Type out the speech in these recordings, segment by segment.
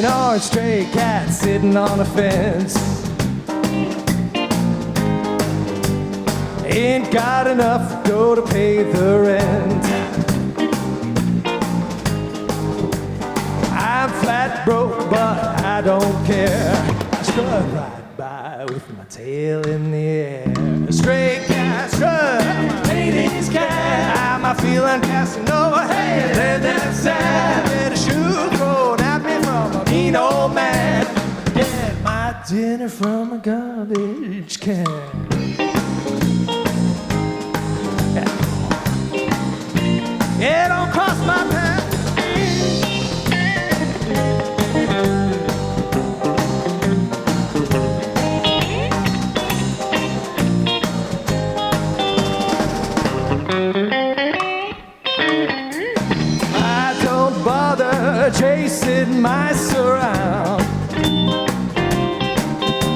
orange stray cat sitting on a fence. Ain't got enough dough to pay the rent. I'm flat broke, but I don't care. I strut right by with my tail in the air. Stray cat strut, Payton's cat. I'm feeling Casanova. Hey, let that sad. Get a shoe thrown at me from a mean old man. Get my dinner from a garbage can. Yeah, don't cross my path. I don't bother chasing mice around.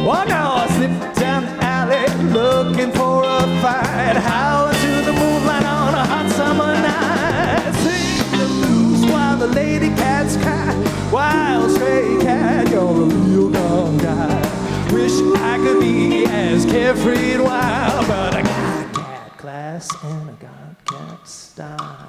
Oh no, I slip down the alley looking for a fight, howling to the moonlight on a hot summer night. Sing the blues while the lady cats cry. Wild stray cat, you're a real dumb guy. Wish I could be as carefree and wild, but I got cat class and I got cat style.